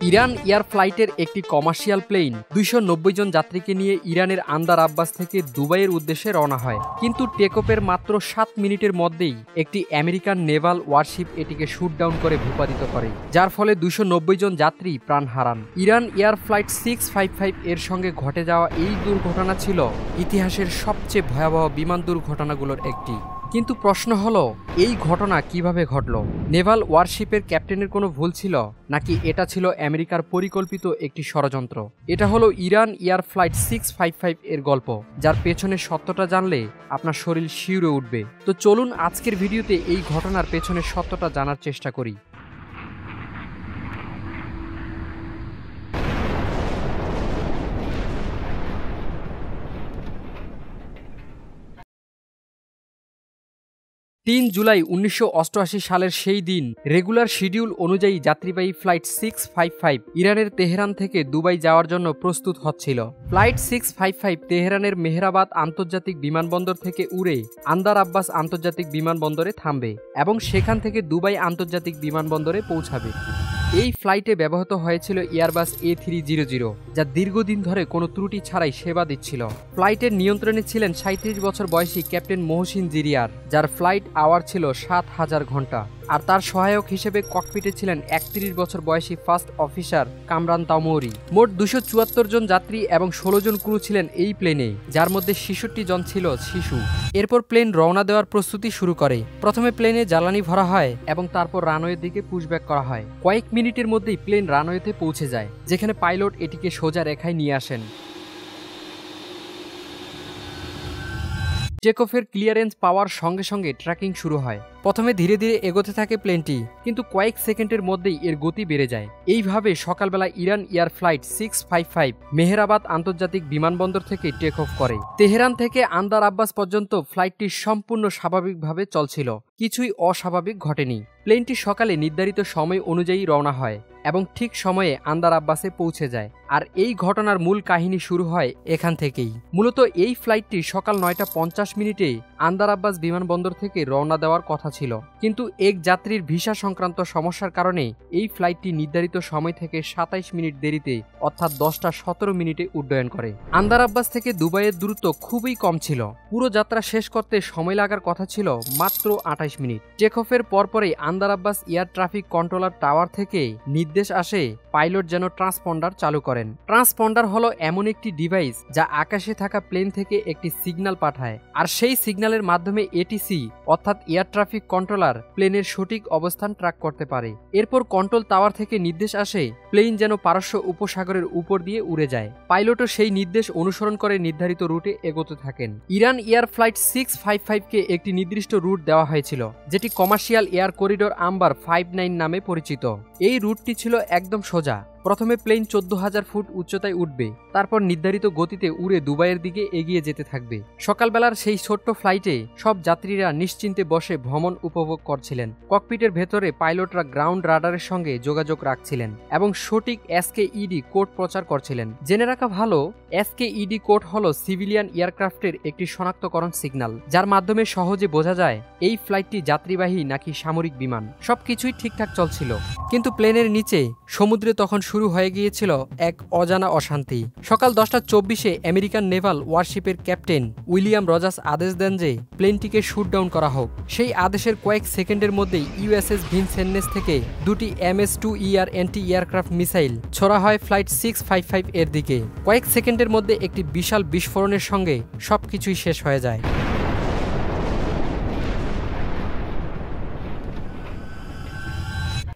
Iran air ফ্লাইটের একটি commercial plane 290 জন যাত্রীকে নিয়ে ইরানের আন্দার আব্বাস থেকে দুবাইয়ের উদ্দেশ্যে রওনা হয়, কিন্তু টেকঅফের মাত্র 7 মিনিটের মধ্যেই একটি আমেরিকান নেভাল ওয়ারশিপ এটিকে শুট ডাউন করে ভূপাতিত করে, যার ফলে 290 জন যাত্রী প্রাণ হারান। ইরান এয়ার ফ্লাইট 655 এর সঙ্গে ঘটে যাওয়া এই দুর্ঘটনা ছিল ইতিহাসের সবচেয়ে ভয়াবহ বিমান দুর্ঘটনাগুলোর একটি। কিন্তু প্রশ্ন হলো, এই ঘটনা কিভাবে ঘটল? নেভাল ওয়ারশিপের ক্যাপ্টেনের কোনো ভুল ছিল, নাকি এটা ছিল আমেরিকার পরিকল্পিত একটি ষড়যন্ত্র? এটা হলো ইরান এয়ার ফ্লাইট 655 এর গল্প, যার পেছনে সত্যটা জানলে আপনার শরীর শিউরে উঠবে। তো চলুন আজকের ভিডিওতে এই ঘটনার পেছনের সত্যটা জানার চেষ্টা করি। 3 জুলাই 1988 সালের সেই দিন রেগুলার শিডিউল অনুযায়ী যাত্রীবাহী ফ্লাইট 655 ইরানের তেহরান থেকে দুবাই যাওয়ার জন্য প্রস্তুত হচ্ছিল। ফ্লাইট 655 তেহরানের মেহরাবাদ আন্তর্জাতিক বিমানবন্দর থেকে উড়ে আন্দার আব্বাস আন্তর্জাতিক বিমানবন্দরে থামবে এবং সেখান থেকে দুবাই আন্তর্জাতিক বিমানবন্দরে পৌঁছাবে। এই ফ্লাইটে ব্যবহৃত হয়েছিল এয়ারবাস A300, যা দীর্ঘদিন ধরে কোনো ত্রুটি ছাড়াই সেবা দিচ্ছিল। ফ্লাইটের নিয়ন্ত্রণে ছিলেন 37 বছর বয়সী ক্যাপ্টেন মহসিন জিরিয়ার, যার ফ্লাইট আওয়ার ছিল 7000 ঘন্টা, আর তার সহায়ক হিসেবে ককপিটে ছিলেন 31 বছর বয়সী ফার্স্ট অফিসার কামরান তামৌরি। মোট 274 জন যাত্রী এবং 16 জন ক্রু ছিলেন এই প্লেনে, যার মধ্যে 66 জন ছিল শিশু। এরপর প্লেন রওনা দেওয়ার প্রস্তুতি শুরু করে। প্রথমে প্লেনে জ্বালানি ভরা হয় এবং তারপর রানওয়ের দিকে পুশব্যাক করা হয়। কয়েক মিনিটের মধ্যেই প্লেন রানওয়েতে পৌঁছে যায়, যেখানে পাইলট এটিকে সোজা রেখায় নিয়ে আসেন। টেকঅফের ক্লিয়ারেন্স পাওয়ার সঙ্গে সঙ্গে ট্র্যাকিং শুরু হয়। প্রথমে ধীরে ধীরে এগোতে থাকে প্লেনটি, কিন্তু কয়েক সেকেন্ডের মধ্যেই এর গতি বেড়ে যায়। এইভাবে সকালবেলা ইরান এয়ার ফ্লাইট 655 মেহরাবাদ আন্তর্জাতিক বিমানবন্দর থেকে টেক অফ করে। তেহরান থেকে আন্দার আব্বাস পর্যন্ত ফ্লাইটটি সম্পূর্ণ স্বাভাবিকভাবে চলছিল, কিছুই অস্বাভাবিক ঘটেনি। প্লেনটি সকালে নির্ধারিত সময় অনুযায়ী রওনা হয় এবং ঠিক সময়ে আন্দার আব্বাসে পৌঁছে যায়। আর এই ঘটনার মূল কাহিনী শুরু হয় এখান থেকেই। মূলত এই ফ্লাইটটি সকাল 9:50 আন্দার আব্বাস বিমানবন্দর থেকে রওনা দেওয়ার কথা ছিল, কিন্তু এক যাত্রীর ভিসা সংক্রান্ত সমস্যার কারণে এই ফ্লাইটটি নির্ধারিত সময় থেকে 27 মিনিট দেরিতে অর্থাৎ 10:17 উড্ডয়ন করে। আন্দার আব্বাস থেকে দুবাইয়ের দূরত্ব খুবই কম ছিল। পুরো যাত্রা শেষ করতে সময় লাগার কথা ছিল মাত্র 28 মিনিট। টেক অফের পরপরই আন্দার Abbas air traffic controller tower থেকে নির্দেশ আসে পাইলট যেন ট্রান্সপন্ডার চালু করেন। ট্রান্সপন্ডার হলো এমন একটি ডিভাইস যা আকাশে থাকা প্লেন থেকে একটি সিগন্যাল পাঠায়, আর সেই সিগন্যালের মাধ্যমে এটিসি অর্থাৎ এয়ার ট্রাফিক কন্ট্রোলার প্লেনের সঠিক অবস্থান ট্র্যাক করতে পারে। এরপর কন্ট্রোল টাওয়ার থেকে নির্দেশ আসে প্লেন যেন পারস্য উপসাগরের উপর দিয়ে উড়ে যায়। পাইলটও সেই নির্দেশ অনুসরণ করে নির্ধারিত রুটে এগোতে থাকেন। ইরান এয়ার ফ্লাইট 655-কে একটি নির্দিষ্ট রুট দেওয়া হয়েছিল, যেটি কমার্শিয়াল এয়ার করিডোর আম্বার 59 নামে পরিচিত। এই রুটটি ছিল একদম সোজা। প্রথমে প্লেন 14,000 ফুট উচ্চতায় উঠবে, তারপর নির্ধারিত গতিতে উড়ে দুবাইয়ের দিকে এগিয়ে যেতে থাকবে। সকালবেলার সেই ছোট্ট ফ্লাইটে সব যাত্রীরা নিশ্চিন্তে বসে ভ্রমণ উপভোগ করছিলেন। ককপিটের ভেতরে পাইলটরা গ্রাউন্ড রাডারের সঙ্গে যোগাযোগ রাখছিলেন এবং সঠিক SKED কোড প্রচার করছিলেন। জেনে রাখা ভালো, SKED কোড হলো সিভিলিয়ান এয়ারক্রাফটের একটি শনাক্তকরণ সিগন্যাল, যার মাধ্যমে সহজে বোঝা যায় এই ফ্লাইটটি যাত্রীবাহী নাকি সামরিক বিমান। সবকিছুই ঠিকঠাক চলছিল, কিন্তু প্লেনের নিচে সমুদ্রে তখন শুরু হয়ে গিয়েছিল এক অজানা অশান্তি। সকাল 10:24 আমেরিকান নেভাল ওয়ারশিপের ক্যাপ্টেন উইলিয়াম রজার্স আদেশ দেন যে প্লেনটিকে শুট ডাউন করা হোক। সেই আদেশের কয়েক সেকেন্ডের মধ্যেই USS ভিনসেন্টনেস থেকে দুটি MS-2ER অ্যান্টি এয়ারক্রাফট মিসাইল ছোড়া হয় ফ্লাইট 655 এর দিকে। কয়েক সেকেন্ডের মধ্যে একটি বিশাল বিস্ফোরণের সঙ্গে সবকিছুই শেষ হয়ে যায়।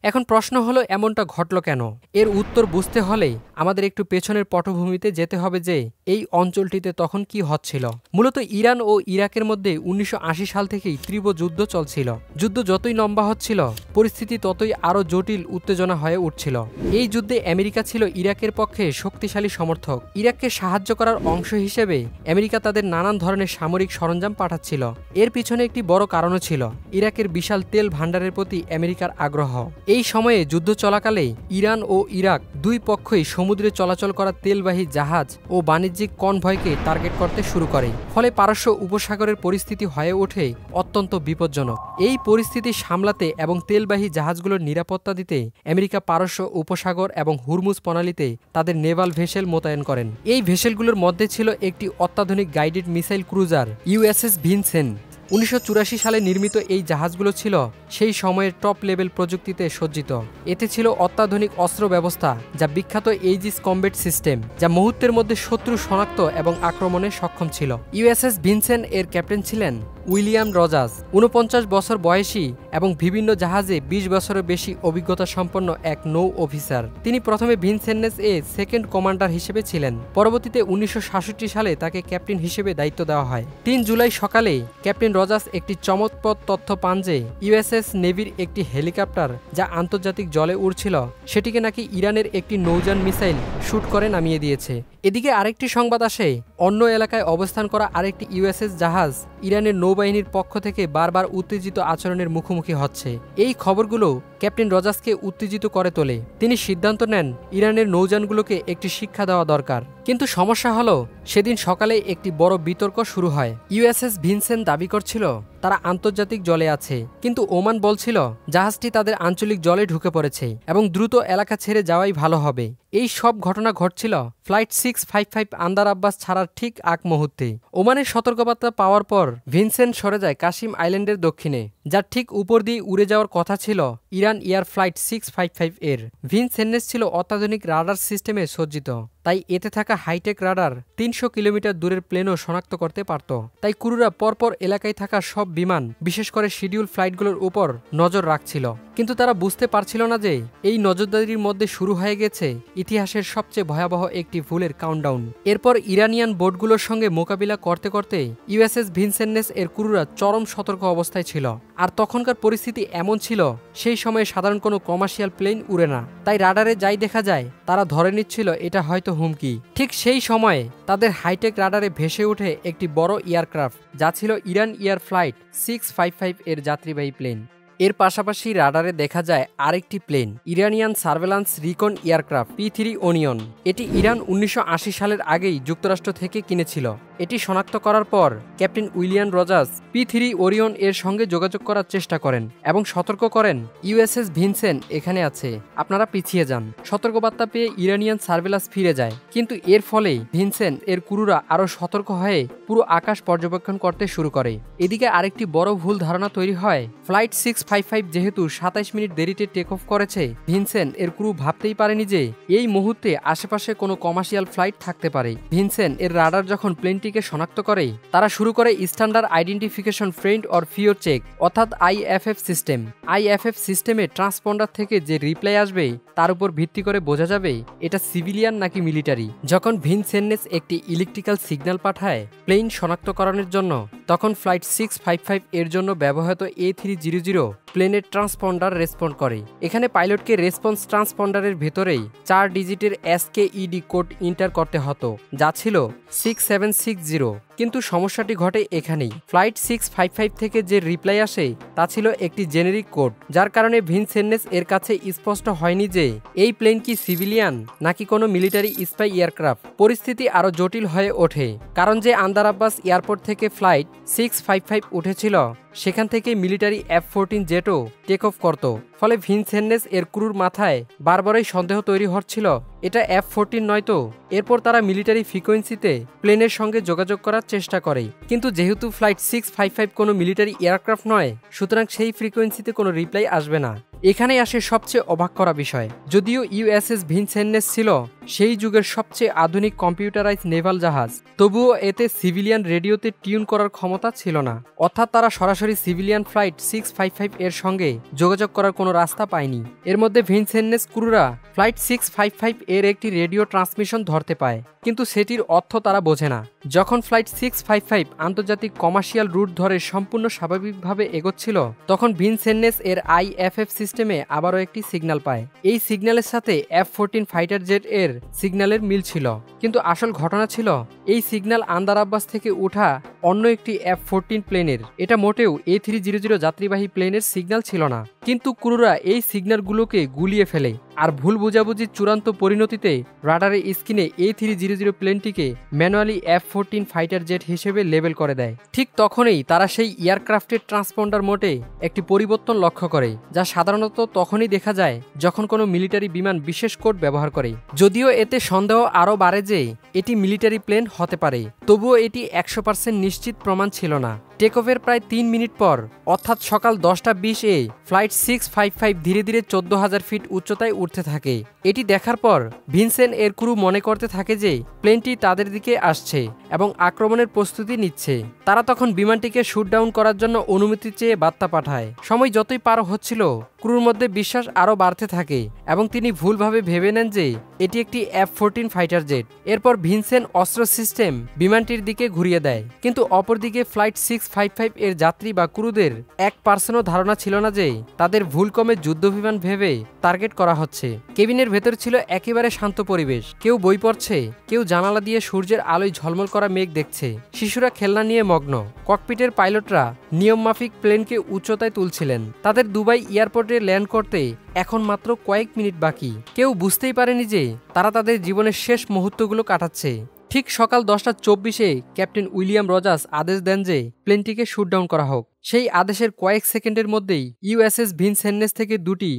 এখন প্রশ্ন হলো, এমনটা ঘটল কেন? এর উত্তর বুঝতে হলে আমাদের একটু পেছনের পটভূমিতে যেতে হবে যে এই অঞ্চলটিতে তখন কি হচ্ছিল। মূলত ইরান ও ইরাকের মধ্যে 1980 সাল থেকেই তীব্র যুদ্ধ চলছিল। যুদ্ধ যতই লম্বা হচ্ছিল, পরিস্থিতি ততই আরও জটিল উত্তেজনা হয়ে উঠছিল। এই যুদ্ধে আমেরিকা ছিল ইরাকের পক্ষে শক্তিশালী সমর্থক। ইরাককে সাহায্য করার অংশ হিসেবে আমেরিকা তাদের নানান ধরনের সামরিক সরঞ্জাম পাঠাচ্ছিল। এর পিছনে একটি বড় কারণও ছিল ইরাকের বিশাল তেল ভাণ্ডারের প্রতি আমেরিকার আগ্রহ। এই সময়ে যুদ্ধ চলাকালে ইরান ও ইরাক দুই পক্ষই সমুদ্রে চলাচল করা তেলবাহী জাহাজ ও বাণিজ্যিক বাণিজ্যিক কনভয়কে টার্গেট করতে শুরু করে, ফলে পারস্য উপসাগরের পরিস্থিতি হয়ে ওঠে অত্যন্ত বিপজ্জনক। এই পরিস্থিতি সামলাতে এবং তেলবাহী জাহাজগুলোর নিরাপত্তা দিতে আমেরিকা পারস্য উপসাগর এবং হুরমুজ প্রণালীতে তাদের নেভাল ভেসেল মোতায়েন করেন। এই ভেসেলগুলোর মধ্যে ছিল একটি অত্যাধুনিক guided missile cruiser USS Vincent. 1984 সালে নির্মিত এই জাহাজগুলো ছিল সেই সময়ের টপ লেভেল প্রযুক্তিতে সজ্জিত। এতে ছিল অত্যাধুনিক অস্ত্র ব্যবস্থা, যা বিখ্যাত এইজিস কমব্যাট সিস্টেম, যা মুহূর্তের মধ্যে শত্রু শনাক্ত এবং আক্রমণে সক্ষম ছিল। ইউএসএস ভিনসেন্ট এর ক্যাপ্টেন ছিলেন উইলিয়াম রজার্স, 49 বছর বয়সী এবং বিভিন্ন জাহাজে 20 বছরের বেশি অভিজ্ঞতা সম্পন্ন এক নৌ অফিসার। তিনি প্রথমে ভিনসেন্নেস এ সেকেন্ড কমান্ডার হিসেবে ছিলেন। পরবর্তীতে 1966 সালে তাকে ক্যাপ্টেন হিসেবে দায়িত্ব দেওয়া হয়। 3 জুলাই সকালে ক্যাপ্টেন রজার্স একটি চমকপ্রদ তথ্য পান যে ইউএসএস নেভির একটি হেলিকপ্টার, যা আন্তর্জাতিক জলে উড়ছিল, সেটিকে নাকি ইরানের একটি নৌযান মিসাইল শুট করে নামিয়ে দিয়েছে। এদিকে আরেকটি সংবাদ আসে, অন্য এলাকায় অবস্থান করা আরেকটি ইউএসএস জাহাজ ইরানের নৌবাহিনীর পক্ষ থেকে বারবার উত্তেজিত আচরণের মুখোমুখি হচ্ছে। এই খবরগুলো ক্যাপ্টেন রজার্সকে উত্তেজিত করে তোলে। তিনি সিদ্ধান্ত নেন ইরানের নৌযানগুলোকে একটি শিক্ষা দেওয়া দরকার। কিন্তু সমস্যা হলো, সেদিন সকালে একটি বড় বিতর্ক শুরু হয়। ইউএসএস ভিনসেন্ট দাবি করছিল তারা আন্তর্জাতিক জলে আছে, কিন্তু ওমান বলছিল জাহাজটি তাদের আঞ্চলিক জলে ঢুকে পড়েছে এবং দ্রুত এলাকা ছেড়ে যাওয়াই ভালো হবে। এই সব ঘটনা ঘটছিল ফ্লাইট 655 আন্দার আব্বাস ছাড়ার ঠিক আগ মুহূর্তে। ওমানের সতর্কবার্তা পাওয়ার পর ভিনসেন্ট সরে যায় কাশিম আইল্যান্ডের দক্ষিণে, যার ঠিক উপর দিয়ে উড়ে যাওয়ার কথা ছিল ইরান এয়ার ফ্লাইট 655 এর। ভিনসেন্নেস ছিল অত্যাধুনিক রাডার সিস্টেমে সজ্জিত, তাই এতে থাকা হাইটেক রাডার 300 কিলোমিটার দূরের প্লেনও শনাক্ত করতে পারত। তাই ক্রুরা পরপর এলাকায় থাকা সব বিমান, বিশেষ করে শিডিউল ফ্লাইটগুলোর উপর নজর রাখছিল। কিন্তু তারা বুঝতে পারছিল না যে এই নজরদারির মধ্যে শুরু হয়ে গেছে ইতিহাসের সবচেয়ে ভয়াবহ একটি ভুলের কাউন্টডাউন। এরপর ইরানিয়ান বোটগুলোর সঙ্গে মোকাবিলা করতে করতে ইউএসএস ভিনসেন্নেস এর ক্রুরা চরম সতর্ক অবস্থায় ছিল। আর তখনকার পরিস্থিতি এমন ছিল, সেই সময়ে সাধারণ কোনো কমার্শিয়াল প্লেন উড়ে না, তাই রাডারে যাই দেখা যায় তারা ধরে নিচ্ছিল এটা হয়তো হুমকি। ঠিক সেই সময়ে তাদের হাইটেক রাডারে ভেসে ওঠে একটি বড় এয়ারক্রাফট, যা ছিল ইরান এয়ার ফ্লাইট 655 এর যাত্রীবাহী প্লেন। এর পাশাপাশি রাডারে দেখা যায় আরেকটি plane, Iranian সার্ভেলান্স রিকন aircraft P3 onion. এটি ইরান 1980 সালের আগেই যুক্তরাষ্ট্র থেকে কিনেছিল। এটি শনাক্ত করার পর captain William Rogers P3 Orion এর সঙ্গে যোগাযোগ করার চেষ্টা করেন এবং সতর্ক করেন ইউএসএস ভিনসেন্ট এখানে আছে, আপনারা পিছিয়ে যান। সতর্কবার্তা পেয়ে ইরানিয়ান সার্ভেলান্স ফিরে যায়, কিন্তু এর ফলে ভিনসেন্ট এর ক্রুরা আরও সতর্ক হয়ে পুরো আকাশ পর্যবেক্ষণ করতে শুরু করে। এদিকে আরেকটি বড় ভুল ধারণা তৈরি হয়, ফ্লাইট 655 যেহেতু 27 মিনিট দেরিতে টেক অফ করেছে, ভিনসেন্ট এর ক্রু ভাবতেই পারেনি যে এই মুহূর্তে আশেপাশে কোনো কমার্শিয়াল ফ্লাইট থাকতে পারে। ভিনসেন্ট এর রাডার যখন প্লেনটিকে শনাক্ত করে, তারা শুরু করে standard identification friend or foe check অর্থাৎ IFF সিস্টেম। IFF সিস্টেমে ট্রান্সপন্ডার থেকে যে রিপ্লাই আসবে তার উপর ভিত্তি করে বোঝা যাবে এটা সিভিলিয়ান নাকি মিলিটারি। যখন ভিনসেন্নেস একটি ইলেকট্রিক্যাল সিগন্যাল পাঠায় প্লেন শনাক্তকরণের জন্য, তখন ফ্লাইট 655 এর জন্য ব্যবহৃত A300 প্লেনের ট্রান্সপন্ডার রেসপন্ড করে। এখানে পাইলটকে রেসপন্স ট্রান্সপন্ডারের ভেতরেই 4 ডিজিটের SKED কোড ইন্টার করতে হতো, যা ছিল 6760। কিন্তু সমস্যাটি ঘটে এখানেই, ফ্লাইট 655 থেকে যে রিপ্লাই আসে তা ছিল একটি জেনেরিক কোড, যার কারণে ভিনসেন্নেস এর কাছে স্পষ্ট হয়নি যে এই প্লেন কি সিভিলিয়ান নাকি কোনো মিলিটারি স্পাই এয়ারক্রাফট। পরিস্থিতি আরও জটিল হয়ে ওঠে, কারণ যে আন্দার আব্বাস এয়ারপোর্ট থেকে ফ্লাইট 655 উঠেছিল সেখান থেকে মিলিটারি F-14 জেটও টেক অফ করত। ফলে ভিনসেন্নেস এর ক্রুর মাথায় বারবারই সন্দেহ তৈরি হচ্ছিল এটা F-14 নয়তো। এরপর তারা মিলিটারি ফ্রিকোয়েন্সিতে প্লেনের সঙ্গে যোগাযোগ করার চেষ্টা করে, কিন্তু যেহেতু ফ্লাইট 655 কোনো মিলিটারি এয়ারক্রাফট নয়, সুতরাং সেই ফ্রিকোয়েন্সিতে কোনো রিপ্লাই আসবে না। এখানেই আসে সবচেয়ে অবাক করা বিষয়, যদিও ইউএসএস ভিনসেন্নেস ছিল সেই যুগের সবচেয়ে আধুনিক কম্পিউটারাইজ নেভাল জাহাজ, তবুও এতে সিভিলিয়ান রেডিওতে টিউন করার ক্ষমতা ছিল না। অর্থাৎ তারা সরাসরি সিভিলিয়ান ফ্লাইট 655 এর সঙ্গে যোগাযোগ করার কোনো রাস্তা পায়নি। এর মধ্যে ভিনসেন্নেস ক্রুরা ফ্লাইট 655 এর একটি রেডিও ট্রান্সমিশন ধরতে পায়, কিন্তু সেটির অর্থ তারা বোঝে না। যখন ফ্লাইট 655 আন্তর্জাতিক কমার্শিয়াল রুট ধরে সম্পূর্ণ স্বাভাবিকভাবে এগোচ্ছিল, তখন ভিনসেন্নেস এর IFF সিস্টেমে আবারও একটি সিগন্যাল পায়। এই সিগন্যালের সাথে F-14 ফাইটার জেট এর সিগন্যালের মিল ছিল, কিন্তু আসল ঘটনা ছিল এই সিগন্যাল আন্দার আব্বাস থেকে ওঠা অন্য একটি F-14 প্লেনের। এটা মোটেও A300 যাত্রীবাহী প্লেনের সিগন্যাল ছিল না, কিন্তু ক্রুরা এই সিগন্যালগুলোকে গুলিয়ে ফেলে আর ভুল বোঝাবুঝির চূড়ান্ত পরিণতিতে রাডারের স্ক্রিনে A300 প্লেনটিকে ম্যানুয়ালি F-14 ফাইটার জেট হিসেবে লেবেল করে দেয়। ঠিক তখনই তারা সেই এয়ারক্রাফটের ট্রান্সপন্ডার মোডে একটি পরিবর্তন লক্ষ্য করে, যা সাধারণত তখনই দেখা যায় যখন কোনো মিলিটারি বিমান বিশেষ কোড ব্যবহার করে। যদিও এতে সন্দেহ আরও বাড়ে যে এটি মিলিটারি প্লেন হতে পারে, তবুও এটি 100% নিশ্চিত প্রমাণ ছিল না। টেক অফের প্রায় 3 মিনিট পর অর্থাৎ সকাল 10:20 এ ফ্লাইট 655 ধীরে ধীরে 14,000 ফিট উচ্চতায় উঠতে থাকে। এটি দেখার পর ভিনসেন্ট এর ক্রু মনে করতে থাকে যে প্লেনটি তাদের দিকে আসছে এবং আক্রমণের প্রস্তুতি নিচ্ছে। তারা তখন বিমানটিকে শুটডাউন করার জন্য অনুমতি চেয়ে বার্তা পাঠায়। সময় যতই পার হচ্ছিল, ক্রুর মধ্যে বিশ্বাস আরও বাড়তে থাকে এবং তিনি ভুলভাবে ভেবে নেন যে এটি একটি F-14 ফাইটার জেট। এরপর ভিনসেন্ট অস্ত্র সিস্টেম বিমানটির দিকে ঘুরিয়ে দেয়, কিন্তু অপরদিকে ফ্লাইট 655 এর যাত্রী বা ক্রুদের 1%ও ধারণা ছিল না যে তাদের ভুলক্রমে যুদ্ধবিমান ভেবে টার্গেট করা হচ্ছে। কেবিনের ভেতর ছিল একেবারে শান্ত পরিবেশ। কেউ বই পড়ছে, কেউ জানালা দিয়ে সূর্যের আলোয় ঝলমল করা মেঘ দেখছে। শিশুরা খেলনা নিয়ে মগ্ন। ককপিটের পাইলটরা নিয়মমাফিক প্লেনকে উচ্চতায় তুলছিলেন। তাদের দুবাই এয়ারপোর্টে ল্যান্ড করতে এখন মাত্র কয়েক মিনিট বাকি। কেউ বুঝতেই পারেনি যে তারা তাদের জীবনের শেষ মুহূর্তগুলো কাটাচ্ছে। ঠিক সকাল 10:24 ক্যাপ্টেন উইলিয়াম রজার্স আদেশ দেন যে প্লেনটিকে শুটডাউন করা হোক। সেই আদেশের কয়েক সেকেন্ডের মধ্যেই ইউএসএস ভিনসেন্নেস থেকে দুটি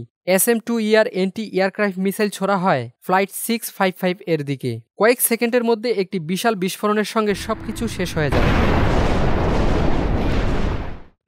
SM-2ER এন্টি এয়ারক্রাফট মিসাইল ছোড়া হয় ফ্লাইট 655 এর দিকে। কয়েক সেকেন্ডের মধ্যে একটি বিশাল বিস্ফোরণের সঙ্গে সবকিছু শেষ হয়ে যায়।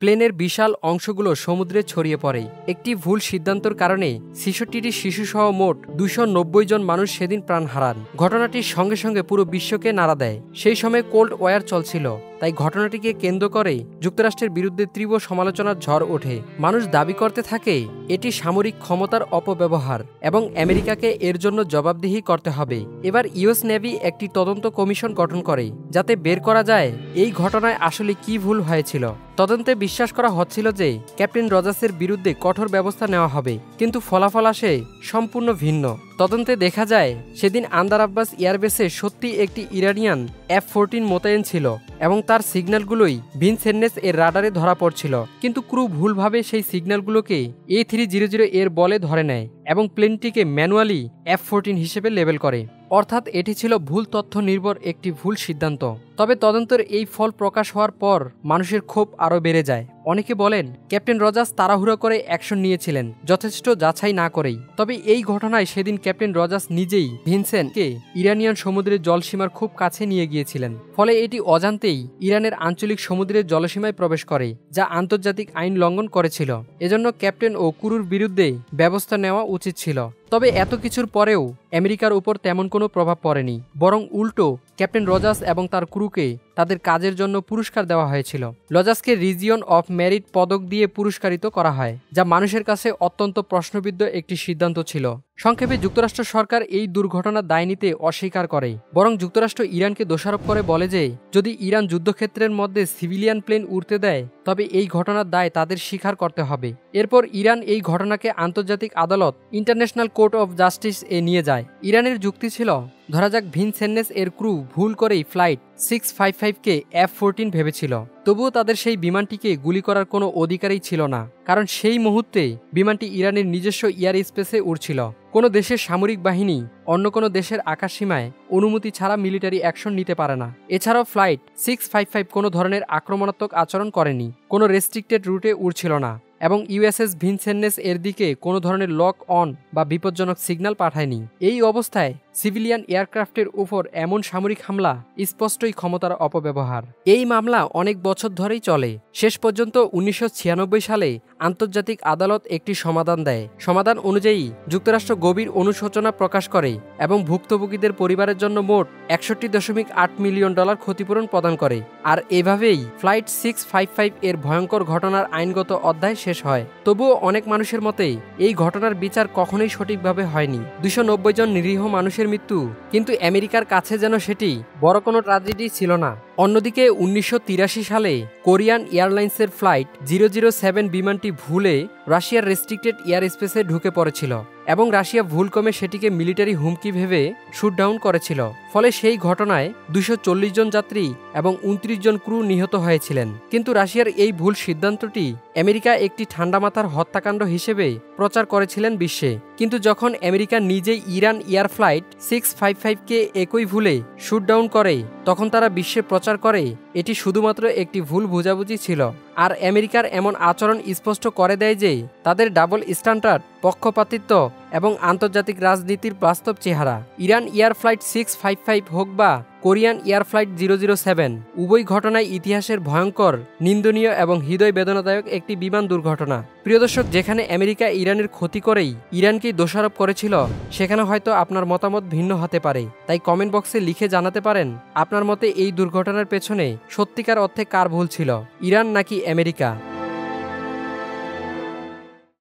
প্লেনের বিশাল অংশগুলো সমুদ্রে ছড়িয়ে পড়ে। একটি ভুল সিদ্ধান্তের কারণে 66টি শিশুসহ মোট 290 জন মানুষ সেদিন প্রাণ হারান। ঘটনাটির সঙ্গে সঙ্গে পুরো বিশ্বকে নাড়া দেয়। সেই সময় কোল্ড ওয়ার চলছিল, তাই ঘটনাটিকে কেন্দ্র করে যুক্তরাষ্ট্রের বিরুদ্ধে তীব্র সমালোচনার ঝড় ওঠে। মানুষ দাবি করতে থাকে এটি সামরিক ক্ষমতার অপব্যবহার এবং আমেরিকাকে এর জন্য জবাবদিহি করতে হবে। এবার ইউএস নেভি একটি তদন্ত কমিশন গঠন করে যাতে বের করা যায় এই ঘটনায় আসলে কি ভুল হয়েছিল। তদন্তে বিশ্বাস করা হচ্ছিল যে ক্যাপ্টেন রজার্সের বিরুদ্ধে কঠোর ব্যবস্থা নেওয়া হবে, কিন্তু ফলাফল আসে সম্পূর্ণ ভিন্ন। তদন্তে দেখা যায় সেদিন আন্দার আব্বাস এয়ারবেসে সত্যি একটি ইরানিয়ান F-14 মোতায়েন ছিল এবং তার সিগন্যালগুলোই ভিনসেন্নেস এর রাডারে ধরা পড়ছিল। কিন্তু ক্রু ভুলভাবে সেই সিগন্যালগুলোকে A300 এর বলে ধরে নেয় এবং প্লেনটিকে ম্যানুয়ালি F-14 হিসেবে লেবেল করে। অর্থাৎ এটি ছিল ভুল তথ্য নির্ভর একটি ভুল সিদ্ধান্ত। তবে তদন্তের এই ফল প্রকাশ হওয়ার পর মানুষের ক্ষোভ আরও বেড়ে যায়। অনেকে বলেন ক্যাপ্টেন রজার্স তাড়াহুড়ো করে অ্যাকশন নিয়েছিলেন, যথেষ্ট যাচাই না করেই। তবে এই ঘটনায় সেদিন ক্যাপ্টেন রজার্স নিজেই ভিনসেন্টকে ইরানিয়ান সমুদ্রের জলসীমার খুব কাছে নিয়ে গিয়েছিলেন। ফলে এটি অজান্তেই ইরানের আঞ্চলিক সমুদ্রের জলসীমায় প্রবেশ করে, যা আন্তর্জাতিক আইন লঙ্ঘন করেছিল। এজন্য ক্যাপ্টেন ও ক্রুর বিরুদ্ধে ব্যবস্থা নেওয়া উচিত ছিল। তবে এত কিছুর পরেও আমেরিকার উপর তেমন কোনো প্রভাব পড়েনি, বরং উল্টো ক্যাপ্টেন রজার্স এবং তার ক্রুকে তাদের কাজের জন্য পুরস্কার দেওয়া হয়েছিল। রজার্সকে রিজিয়ন অফ মেরিট পদক দিয়ে পুরস্কারিত করা হয়, যা মানুষের কাছে অত্যন্ত প্রশ্নবিদ্ধ একটি সিদ্ধান্ত ছিল। সংক্ষেপে যুক্তরাষ্ট্র সরকার এই দুর্ঘটনার দায় নিতে অস্বীকার করে, বরং যুক্তরাষ্ট্র ইরানকে দোষারোপ করে বলে যে যদি ইরান যুদ্ধক্ষেত্রের মধ্যে সিভিলিয়ান প্লেন উড়তে দেয় তবে এই ঘটনার দায় তাদের স্বীকার করতে হবে। এরপর ইরান এই ঘটনাকে আন্তর্জাতিক আদালত ইন্টারন্যাশনাল কোর্ট অফ জাস্টিস এ নিয়ে যায়। ইরানের যুক্তি ছিল, ধরা যাক ভিনসেন্নেস এর ক্রু ভুল করেই ফ্লাইট 655-কে F-14 ভেবেছিল, তবুও তাদের সেই বিমানটিকে গুলি করার কোনো অধিকারই ছিল না, কারণ সেই মুহূর্তে বিমানটি ইরানের নিজস্ব এয়ার স্পেসে উড়ছিল। কোনো দেশের সামরিক বাহিনী অন্য কোনো দেশের আকাশসীমায় অনুমতি ছাড়া মিলিটারি অ্যাকশন নিতে পারে না। এছাড়াও ফ্লাইট 655 কোনো ধরনের আক্রমণাত্মক আচরণ করেনি, কোনো রেস্ট্রিক্টেড রুটে উড়ছিল না এবং ইউএসএস ভিনসেন্নেস এর দিকে কোনো ধরনের লক অন বা বিপজ্জনক সিগন্যাল পাঠায়নি। এই অবস্থায় সিভিলিয়ান এয়ারক্রাফটের উপর এমন সামরিক হামলা স্পষ্টই ক্ষমতার অপব্যবহার। এই মামলা অনেক বছর ধরেই চলে। শেষ পর্যন্ত 1996 সালে আন্তর্জাতিক আদালত একটি সমাধান দেয়। সমাধান অনুযায়ী যুক্তরাষ্ট্র গভীর অনুশোচনা প্রকাশ করে এবং ভুক্তভোগীদের পরিবারের জন্য মোট $61.8 মিলিয়ন ক্ষতিপূরণ প্রদান করে। আর এভাবেই ফ্লাইট 655 এর ভয়ঙ্কর ঘটনার আইনগত অধ্যায় শেষ হয়। তবুও অনেক মানুষের মতে এই ঘটনার বিচার কখনোই সঠিকভাবে হয়নি। 290 জন নিরীহ মানুষের মৃত্যু, কিন্তু আমেরিকার কাছে যেন সেটি বড় কোনো ট্র্যাজেডি ছিল না। অন্যদিকে 1983 সালে কোরিয়ান এয়ারলাইন্সের ফ্লাইট 007 বিমানটি ভুলে রাশিয়ার রেস্ট্রিক্টেড এয়ার স্পেসে ঢুকে পড়েছিল এবং রাশিয়া ভুলক্রমে সেটিকে মিলিটারি হুমকি ভেবে শুটডাউন করেছিল। ফলে সেই ঘটনায় 240 জন যাত্রী এবং 29 জন ক্রু নিহত হয়েছিলেন। কিন্তু রাশিয়ার এই ভুল সিদ্ধান্তটি আমেরিকা একটি ঠান্ডা মাথার হত্যাকাণ্ড হিসেবে প্রচার করেছিলেন বিশ্বে। কিন্তু যখন আমেরিকা নিজেই ইরান এয়ার ফ্লাইট 655-কে একই ভুলে শুটডাউন করে, তখন তারা বিশ্বে প্রচার করে এটি শুধুমাত্র একটি ভুল বোঝাবুঝি ছিল। আর আমেরিকার এমন আচরণ স্পষ্ট করে দেয় যে তাদের ডাবল স্ট্যান্ডার্ড, পক্ষপাতিত্ব এবং আন্তর্জাতিক রাজনীতির বাস্তব চেহারা। ইরান এয়ার ফ্লাইট 655 হোক বা কোরিয়ান এয়ার ফ্লাইট 007, উভয় ঘটনায় ইতিহাসের ভয়ঙ্কর, নিন্দনীয় এবং হৃদয় বেদনাদায়ক একটি বিমান দুর্ঘটনা। প্রিয় দর্শক, যেখানে আমেরিকা ইরানের ক্ষতি করেই ইরানকেই দোষারোপ করেছিল, সেখানে হয়তো আপনার মতামত ভিন্ন হতে পারে। তাই কমেন্ট বক্সে লিখে জানাতে পারেন আপনার মতে এই দুর্ঘটনার পেছনে সত্যিকার অর্থে কার ভুল ছিল, ইরান নাকি আমেরিকা।